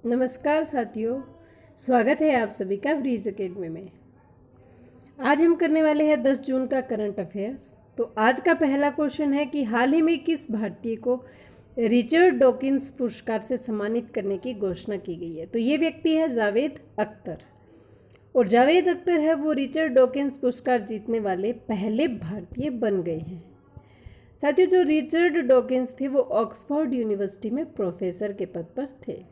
नमस्कार साथियों, स्वागत है आप सभी का ब्रीज एकेडमी में। आज हम करने वाले हैं 10 जून का करंट अफेयर्स। तो आज का पहला क्वेश्चन है कि हाल ही में किस भारतीय को रिचर्ड डॉकिंस पुरस्कार से सम्मानित करने की घोषणा की गई है। तो ये व्यक्ति है जावेद अख्तर, और जावेद अख्तर है वो रिचर्ड डॉकिंस पुरस्कार जीतने वाले पहले भारतीय बन गए हैं। साथियों, जो रिचर्ड डॉकिंस थे वो ऑक्सफोर्ड यूनिवर्सिटी में प्रोफेसर के पद पर थे।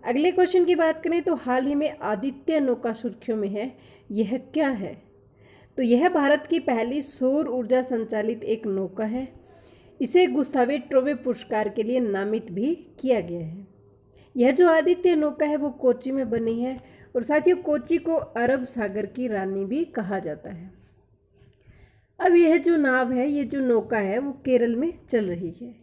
अगले क्वेश्चन की बात करें तो हाल ही में आदित्य नौका सुर्खियों में है, यह क्या है। तो यह भारत की पहली सौर ऊर्जा संचालित एक नौका है। इसे गुस्तावे ट्रोवे पुरस्कार के लिए नामित भी किया गया है। यह जो आदित्य नौका है वो कोच्चि में बनी है, और साथियों कोच्चि को अरब सागर की रानी भी कहा जाता है। अब यह जो नाव है, ये जो नौका है वो केरल में चल रही है।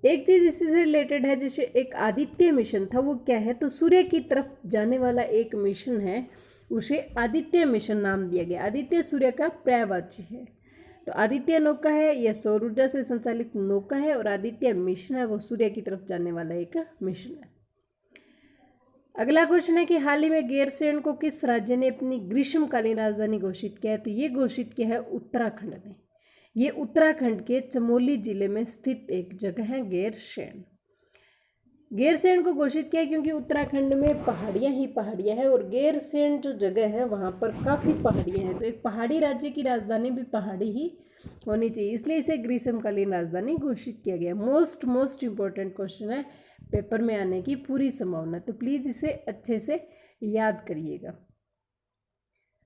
एक चीज़ इसी से रिलेटेड है, जैसे एक आदित्य मिशन था, वो क्या है, तो सूर्य की तरफ जाने वाला एक मिशन है, उसे आदित्य मिशन नाम दिया गया। आदित्य सूर्य का पर्यायवाची है। तो आदित्य नौका है, यह सौर ऊर्जा से संचालित नौका है, और आदित्य मिशन है वो सूर्य की तरफ जाने वाला एक मिशन है। अगला क्वेश्चन है कि हाल ही में गैरसैंण को किस राज्य ने अपनी ग्रीष्मकालीन राजधानी घोषित किया है। तो ये घोषित किया है उत्तराखंड ने। ये उत्तराखंड के चमोली जिले में स्थित एक जगह है गैरसैंण। गैरसैंण को घोषित किया क्योंकि उत्तराखंड में पहाड़ियाँ ही पहाड़ियाँ हैं, और गैरसैंण जो जगह है वहाँ पर काफ़ी पहाड़ियाँ हैं। तो एक पहाड़ी राज्य की राजधानी भी पहाड़ी ही होनी चाहिए, इसलिए इसे ग्रीष्मकालीन राजधानी घोषित किया गया। मोस्ट इम्पोर्टेंट क्वेश्चन है, पेपर में आने की पूरी संभावना, तो प्लीज़ इसे अच्छे से याद करिएगा।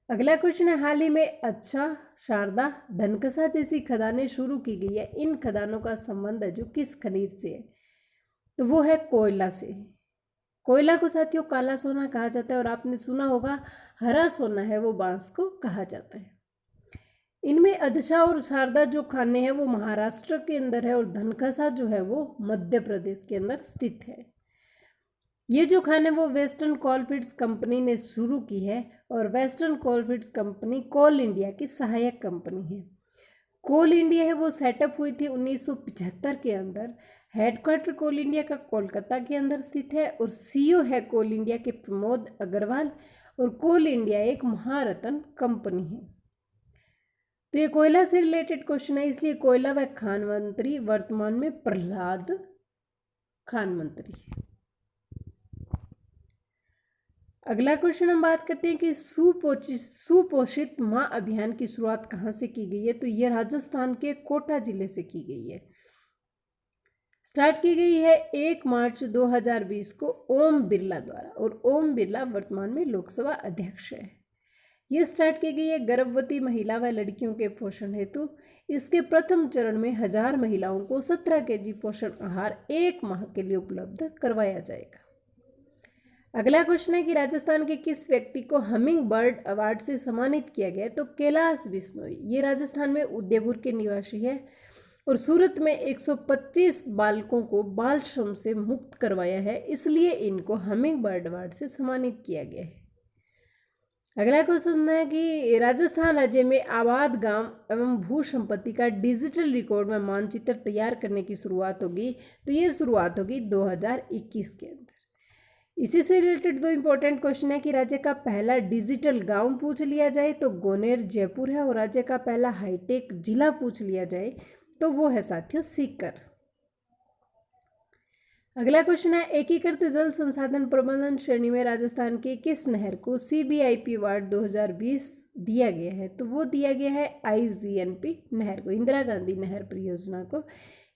अगला क्वेश्चन है, हाल ही में अच्छा, शारदा, धनकसा जैसी खदानें शुरू की गई है। इन खदानों का संबंध है जो किस खनिज से है, तो वो है कोयला से। कोयला को साथियों काला सोना कहा जाता है, और आपने सुना होगा हरा सोना है वो बांस को कहा जाता है। इनमें अदशा और शारदा जो खाने हैं वो महाराष्ट्र के अंदर है, और धनकसा जो है वो मध्य प्रदेश के अंदर स्थित है। ये जो खान है वो वेस्टर्न कोलफील्ड्स कंपनी ने शुरू की है, और वेस्टर्न कोलफील्ड्स कंपनी कोल इंडिया की सहायक कंपनी है। कोल इंडिया है वो सेटअप हुई थी 1975 के अंदर। हेडक्वार्टर कोल इंडिया का कोलकाता के अंदर स्थित है, और सीईओ है कोल इंडिया के प्रमोद अग्रवाल, और कोल इंडिया एक महारत्न कंपनी है। तो ये कोयला से रिलेटेड क्वेश्चन है, इसलिए कोयला व खान मंत्री वर्तमान में प्रहलाद खान मंत्री है। अगला क्वेश्चन हम बात करते हैं कि सुपोषित माँ अभियान की शुरुआत कहाँ से की गई है। तो यह राजस्थान के कोटा जिले से की गई है। स्टार्ट की गई है 1 मार्च 2020 को ओम बिरला द्वारा, और ओम बिरला वर्तमान में लोकसभा अध्यक्ष है। ये स्टार्ट की गई है गर्भवती महिला व लड़कियों के पोषण हेतु। इसके प्रथम चरण में 1000 महिलाओं को 17 kg पोषण आहार 1 माह के लिए उपलब्ध करवाया जाएगा। अगला क्वेश्चन है कि राजस्थान के किस व्यक्ति को हमिंग बर्ड अवार्ड से सम्मानित किया गया है। तो कैलाश बिश्नोई, ये राजस्थान में उदयपुर के निवासी है, और सूरत में 125 बालकों को बाल श्रम से मुक्त करवाया है, इसलिए इनको हमिंग बर्ड अवार्ड से सम्मानित किया गया है। अगला क्वेश्चन है कि राजस्थान राज्य में आबाद गांव एवं भू संपत्ति का डिजिटल रिकॉर्ड में मानचित्र तैयार करने की शुरुआत होगी। तो ये शुरुआत होगी 2021 के अंदर। इसी से रिलेटेड 2 इंपॉर्टेंट क्वेश्चन है कि राज्य का पहला डिजिटल गांव पूछ लिया जाए तो गोनेर जयपुर है, और राज्य का पहला हाईटेक जिला पूछ लिया जाए तो वो है साथियों सीकर। अगला क्वेश्चन है, एकीकृत जल संसाधन प्रबंधन श्रेणी में राजस्थान की किस नहर को CBIP अवार्ड 2020 दिया गया है। तो वो दिया गया है IGNP नहर को, इंदिरा गांधी नहर परियोजना को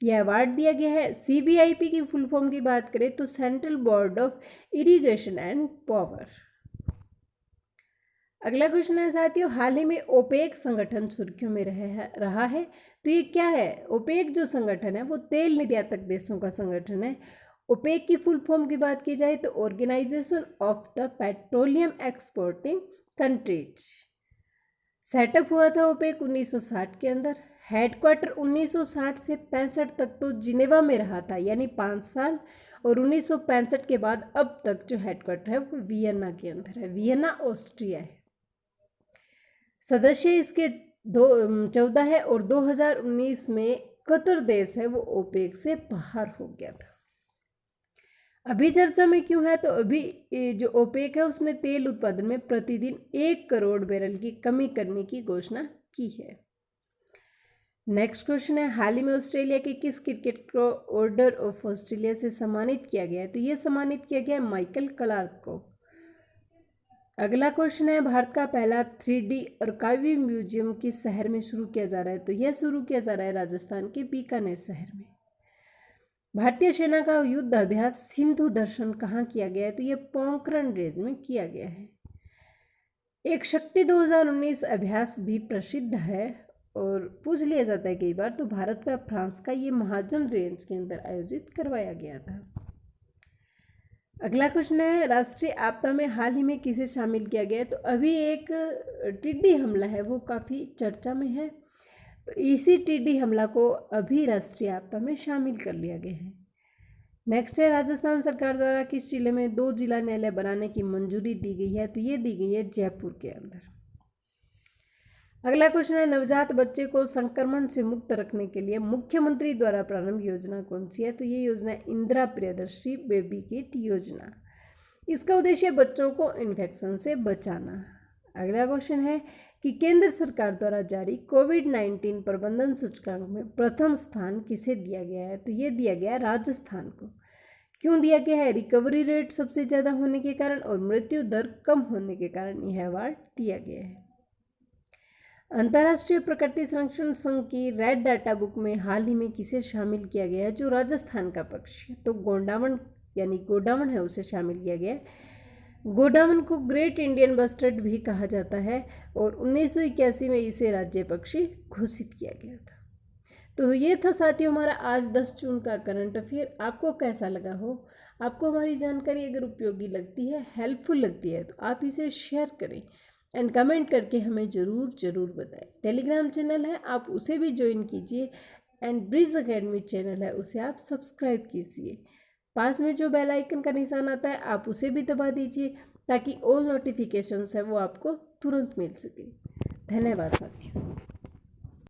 यह अवार्ड दिया गया है। CBIP की फुल फॉर्म की बात करें तो central board of irrigation and power. अगला क्वेश्चन है साथियों, हाल ही में ओपेक संगठन सुर्खियों में रहा है। तो ये क्या है, ओपेक जो संगठन है वो तेल निर्यातक देशों का संगठन है। ओपेक की फुल फॉर्म की बात की जाए तो organisation of the petroleum exporting countries. Setup हुआ था ओपेक 1960 के अंदर। हेडक्वार्टर 1960 से 65 तक तो जिनेवा में रहा था, यानी 5 साल, और 1965 के बाद अब तक जो हेडक्वार्टर है वो वियना के अंदर है, वियना ऑस्ट्रिया है। सदस्य इसके 14 है, और 2019 में कतर देश है वो ओपेक से बाहर हो गया था। अभी चर्चा में क्यों है? तो अभी जो ओपेक है उसने तेल उत्पादन में प्रतिदिन 1 करोड़ बैरल की कमी करने की घोषणा की है। नेक्स्ट क्वेश्चन है, हाल ही में ऑस्ट्रेलिया के किस क्रिकेटर को ऑर्डर ऑफ ऑस्ट्रेलिया से सम्मानित किया गया है? तो ये सम्मानित किया गया है माइकल क्लार्क को। अगला क्वेश्चन है, भारत का पहला 3D आर्काइव म्यूजियम किस शहर में शुरू किया जा रहा है? तो यह शुरू किया जा रहा है राजस्थान के बीकानेर शहर में। भारतीय सेना का युद्ध अभ्यास सिंधु दर्शन कहाँ किया गया है? तो यह पोखरण रेंज में किया गया है। एक शक्ति 2019 अभ्यास भी प्रसिद्ध है और पूछ लिया जाता है कई बार, तो भारत व फ्रांस का ये महाजन रेंज के अंदर आयोजित करवाया गया था। अगला क्वेश्चन है, राष्ट्रीय आपदा में हाल ही में किसे शामिल किया गया है? तो अभी एक टिड्डी हमला है वो काफ़ी चर्चा में है, तो इसी टिड्डी हमला को अभी राष्ट्रीय आपदा में शामिल कर लिया गया है। नेक्स्ट है, राजस्थान सरकार द्वारा किस जिले में 2 जिला न्यायालय बनाने की मंजूरी दी गई है? तो ये दी गई है जयपुर के अंदर। अगला क्वेश्चन है, नवजात बच्चे को संक्रमण से मुक्त रखने के लिए मुख्यमंत्री द्वारा प्रारंभ योजना कौन सी है? तो ये योजना इंदिरा प्रियदर्शी बेबी किट योजना। इसका उद्देश्य बच्चों को इन्फेक्शन से बचाना। अगला क्वेश्चन है कि केंद्र सरकार द्वारा जारी कोविड-19 प्रबंधन सूचकांक में प्रथम स्थान किसे दिया गया है? तो ये दिया गया राजस्थान को। क्यों दिया गया है? रिकवरी रेट सबसे ज़्यादा होने के कारण और मृत्यु दर कम होने के कारण यह अवार्ड दिया गया है। अंतर्राष्ट्रीय प्रकृति संरक्षण संघ की रेड डाटा बुक में हाल ही में किसे शामिल किया गया है? जो राजस्थान का पक्षी है, तो गोंडावन यानी गोडावन है उसे शामिल किया गया है। गोडावन को ग्रेट इंडियन बस्टर्ड भी कहा जाता है और 1981 में इसे राज्य पक्षी घोषित किया गया था। तो ये था साथियों हमारा आज 10 जून का करंट अफेयर। आपको कैसा लगा हो? आपको हमारी जानकारी अगर उपयोगी लगती है, हेल्पफुल लगती है, तो आप इसे शेयर करें एंड कमेंट करके हमें ज़रूर बताएं। टेलीग्राम चैनल है, आप उसे भी ज्वाइन कीजिए एंड ब्रिज एकेडमी चैनल है, उसे आप सब्सक्राइब कीजिए। पास में जो बेल आइकन का निशान आता है आप उसे भी दबा दीजिए ताकि ऑल नोटिफिकेशंस है वो आपको तुरंत मिल सके। धन्यवाद साथियों।